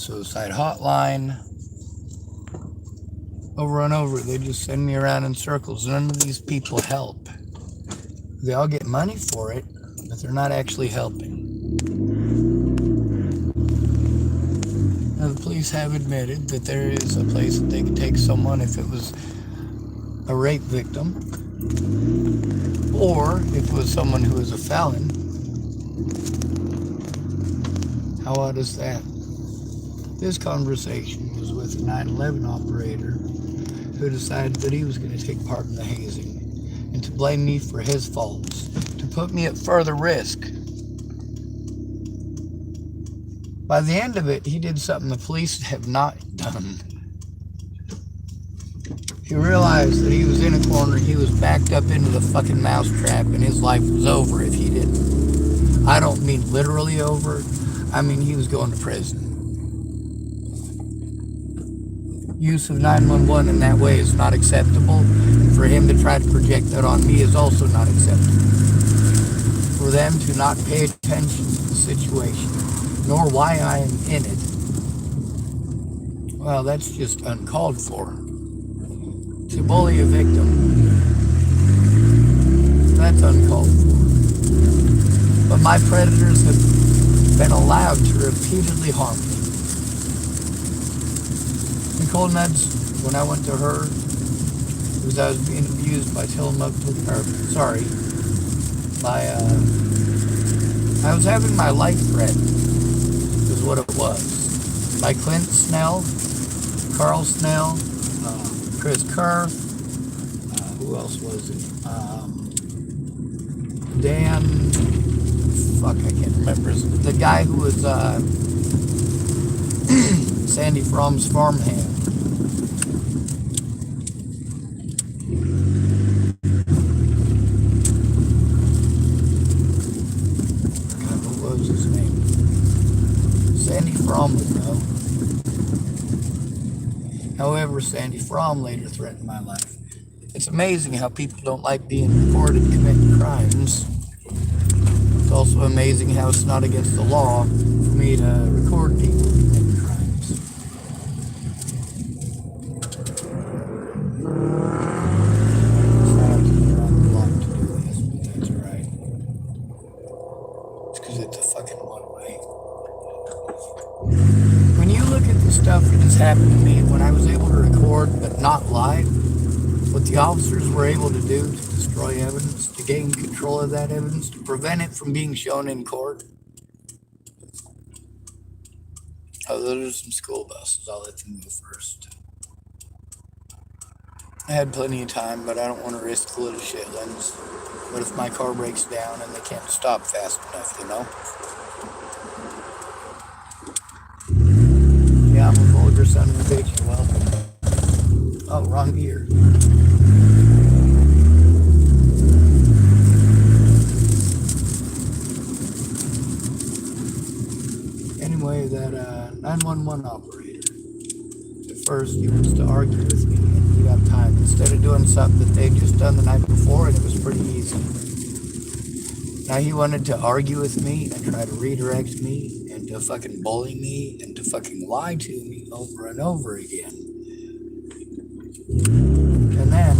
suicide hotline. Over and over, they just send me around in circles. None of these people help. They all get money for it, but they're not actually helping. Now, the police have admitted that there is a place that they could take someone if it was a rape victim, or if it was someone who is a felon. How odd is that? This conversation was with a 9/11 operator who decided that he was going to take part in the hazing and to blame me for his faults, to put me at further risk. By the end of it, he did something the police have not done. He realized that he was in a corner, he was backed up into the fucking mousetrap, and his life was over if he didn't. I don't mean literally over, I mean he was going to prison. Use of 911 in that way is not acceptable, and for him to try to project that on me is also not acceptable. For them to not pay attention to the situation, nor why I am in it, well, that's just uncalled for. To bully a victim, that's uncalled for. But my predators have been allowed to repeatedly harm me. Nicole Nuds, when I went to her, because I was being abused by Tillamook, I was having my life threatened, is what it was. By Clint Snell, Carl Snell, Chris Kerr, who else was it? Dan, I can't remember. The guy who was Sandy Fromm's farmhand. God, what was his name? Sandy Fromm would know. However, Sandy Fromm later threatened my life. It's amazing how people don't like being recorded committing crimes. It's also amazing how it's not against the law for me to record people committing crimes. It's not up to me on the block to do this, but that's alright. It's because it's a fucking one-way. When you look at the stuff that has happened to me, when I was able to record but not lie, what the officers were able to do to destroy evidence, to gain control of that evidence, to prevent it from being shown in court. Oh, those are some school buses. I'll let them go first. I had plenty of time, but I don't want to risk the little shitlings. What if my car breaks down and they can't stop fast enough, you know? Yeah, I'm a vulgar son of a bitch, you're welcome. Oh, wrong gear. Anyway, that 911 operator, at first he wants to argue with me and eat up time instead of doing something that they'd just done the night before and it was pretty easy. Now he wanted to argue with me and try to redirect me and to fucking bully me and to fucking lie to me over and over again. And then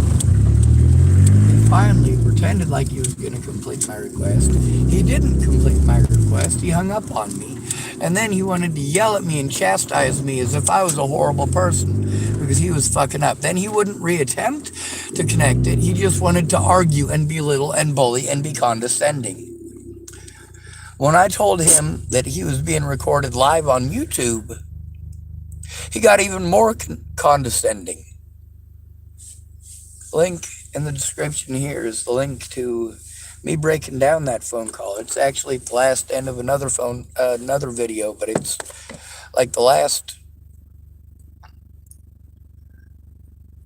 he finally pretended like he was going to complete my request. He didn't complete my request. He hung up on me. And then he wanted to yell at me and chastise me as if I was a horrible person because he was fucking up. Then he wouldn't reattempt to connect it. He just wanted to argue and belittle and bully and be condescending. When I told him that he was being recorded live on YouTube, he got even more condescending. Link in the description here is the link to me breaking down that phone call. It's actually the last end of another video, but it's like the last,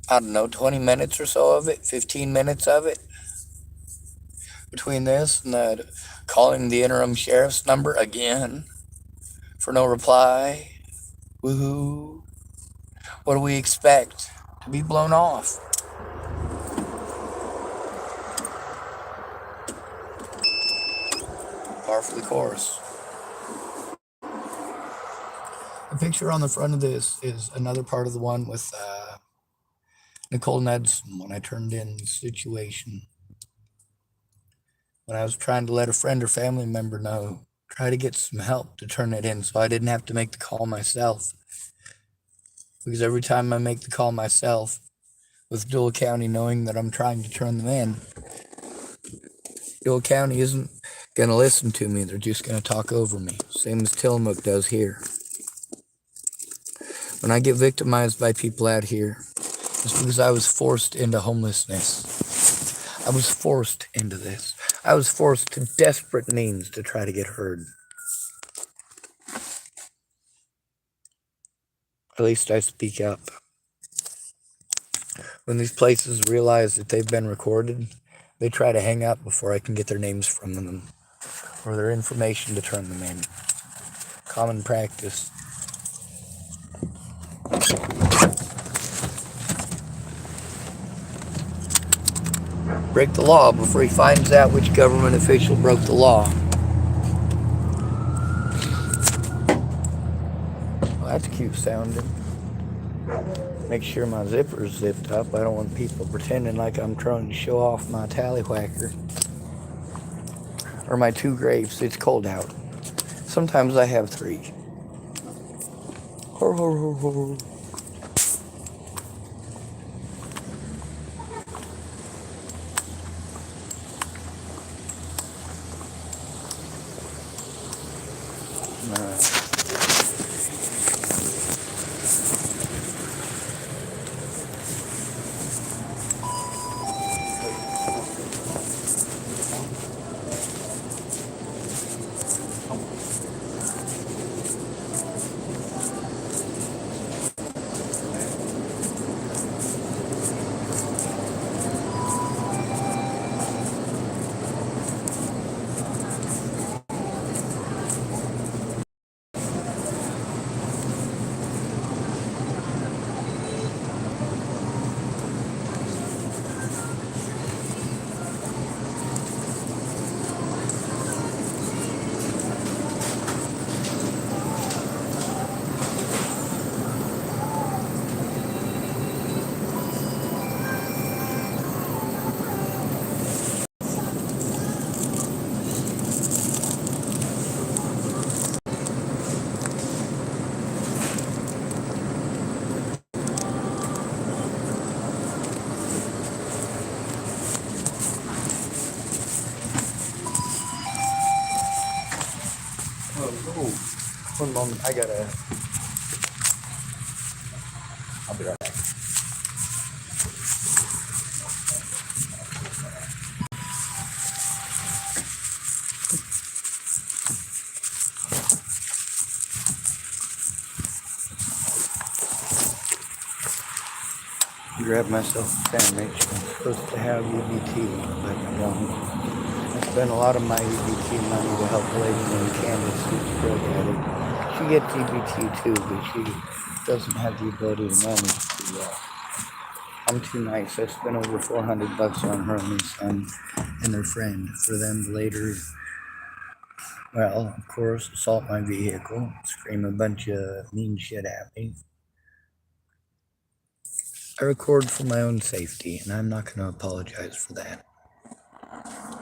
20 minutes or so of it, 15 minutes of it. Between this and calling the interim sheriff's number again for no reply. Woohoo. What do we expect? To be blown off. Par for the course. The picture on the front of this is another part of the one with Nicole Nedson when I turned in the situation. When I was trying to let a friend or family member know, try to get some help to turn it in so I didn't have to make the call myself. Because every time I make the call myself, with Dual County knowing that I'm trying to turn them in, Dual County isn't going to listen to me. They're just going to talk over me. Same as Tillamook does here. When I get victimized by people out here, it's because I was forced into homelessness. I was forced into this. I was forced to desperate means to try to get heard. At least I speak up. When these places realize that they've been recorded, they try to hang up before I can get their names from them or their information to turn them in. Common practice. Break the law before he finds out which government official broke the law. Well, that's cute sounding. Make sure my zipper's zipped up. I don't want people pretending like I'm trying to show off my tallywhacker. Or my 2 grapes. It's cold out. Sometimes I have 3. Ho, ho, ho, ho. One moment, I'll be right back. Grab myself a sandwich. I'm supposed to have UBT, but I don't. I spent a lot of my UBT money to help a lady named Candace who's a drug addict. She gets UBT too, but she doesn't have the ability to manage too well. I'm too nice. I spent over $400 on her and her son and their friend for them to later, well, of course, assault my vehicle, scream a bunch of mean shit at me. I record for my own safety, and I'm not going to apologize for that.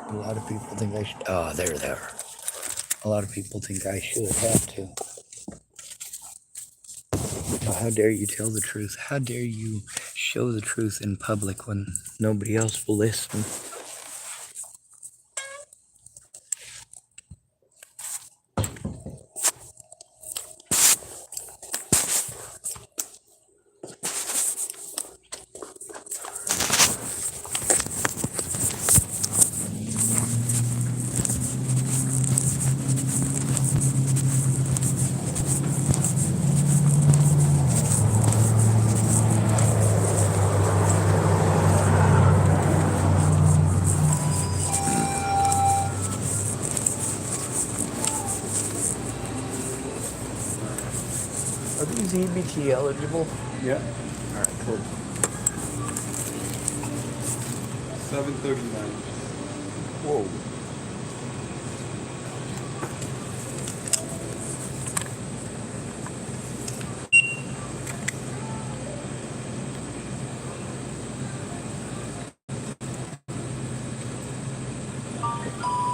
A lot of people think I should. Oh, there. A lot of people think I should have to. Oh, how dare you tell the truth? How dare you show the truth in public when nobody else will listen? Are these EBT eligible? Yeah. All right, cool. 739. Whoa.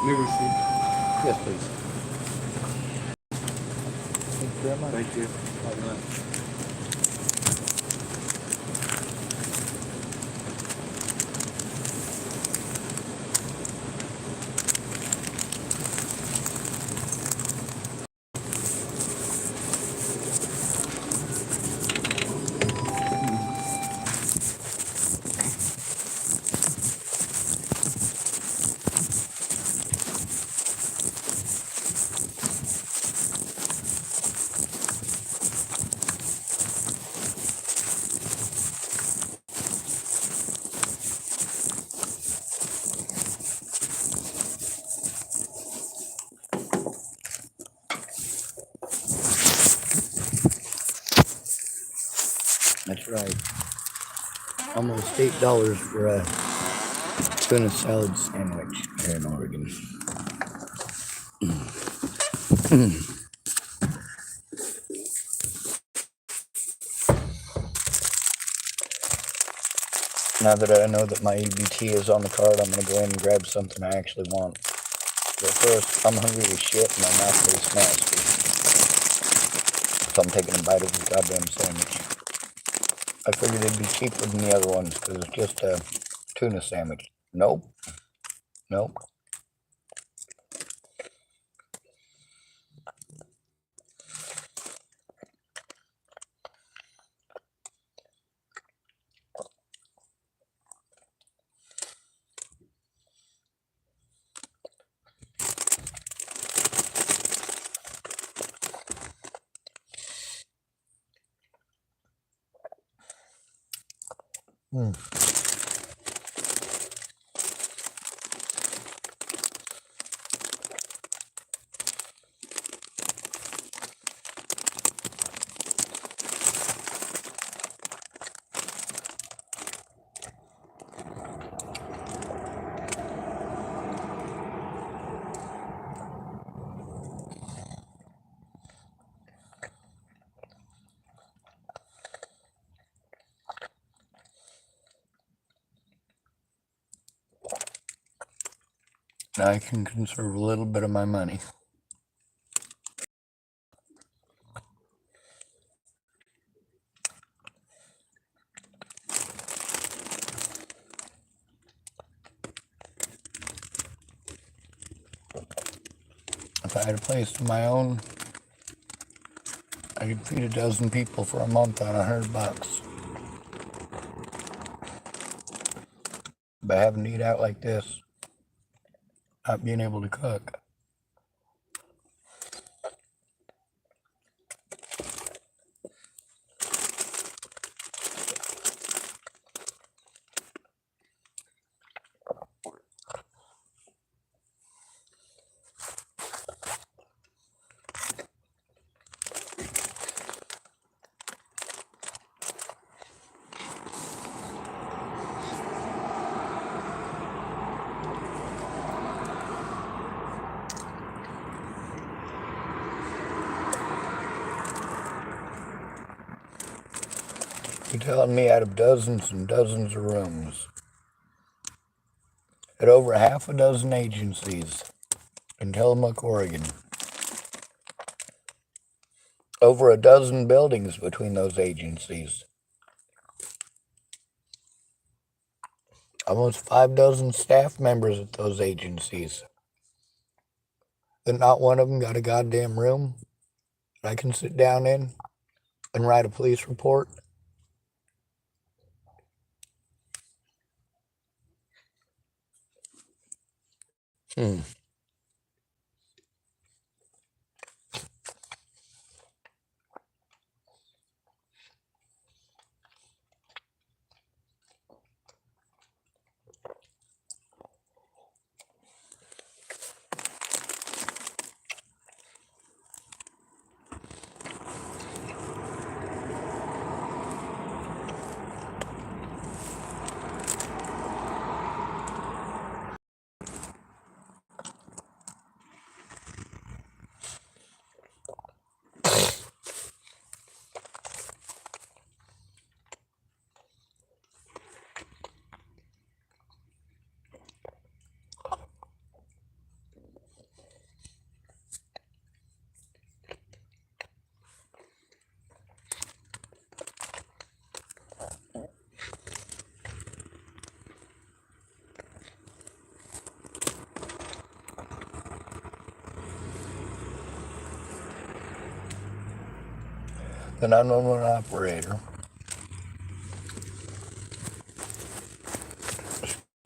New receipt. Yes, please. Thank you very much. Thank you. Have a nice. That's right. Almost $8 for a tuna salad sandwich here in Oregon. Now that I know that my EBT is on the card, I'm going to go in and grab something I actually want. But first, I'm hungry as shit and my mouth tastes nasty. So I'm taking a bite of this goddamn sandwich. I figured it'd be cheaper than the other ones because it's just a tuna sandwich. Nope. Nope. Now I can conserve a little bit of my money. If I had a place of my own, I could feed a dozen people for a month on $100. But having to eat out like this, not being able to cook. You're telling me out of dozens and dozens of rooms, at over half a dozen agencies in Tillamook, Oregon, over a dozen buildings between those agencies, almost 5 dozen staff members at those agencies, that not one of them got a goddamn room that I can sit down in and write a police report? The 911 operator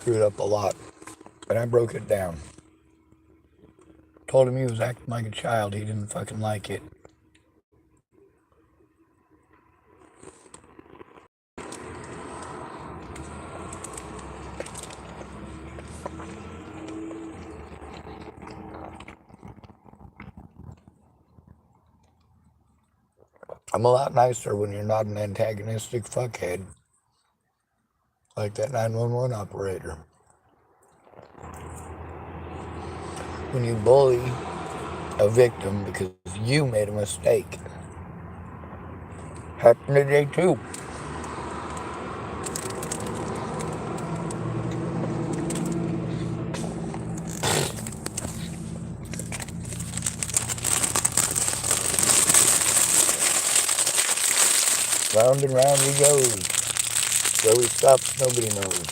screwed up a lot, and I broke it down. Told him he was acting like a child. He didn't fucking like it. I'm a lot nicer when you're not an antagonistic fuckhead like that 911 operator. When you bully a victim because you made a mistake. Happened today too. Round and round he goes. Where he stops, nobody knows.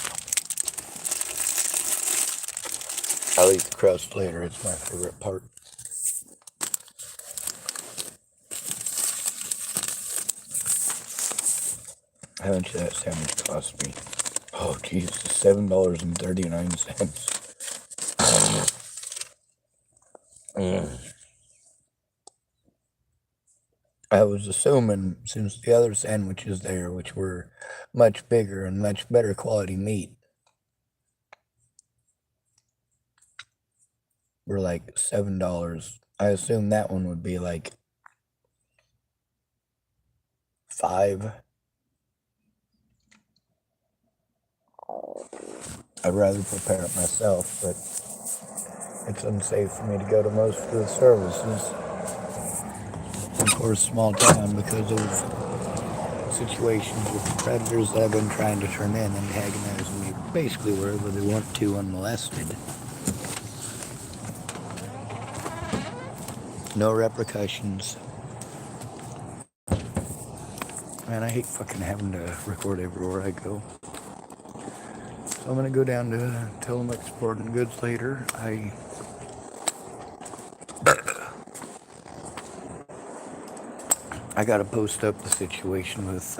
I'll eat the crust later. It's my favorite part. How much did that sandwich cost me? Oh, Jesus, $7.39. I was assuming, since the other sandwiches there, which were much bigger and much better quality meat, were like $7. I assumed that one would be like $5. I'd rather prepare it myself, but it's unsafe for me to go to most of the services. Of course, small town, because of situations with the predators that I've been trying to turn in, antagonizing me basically wherever they want to unmolested. No repercussions. Man, I hate fucking having to record everywhere I go. So I'm gonna go down to Tillamook Sporting Goods later. I gotta post up the situation with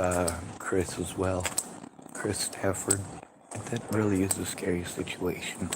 Chris as well. Chris Stafford. That really is a scary situation.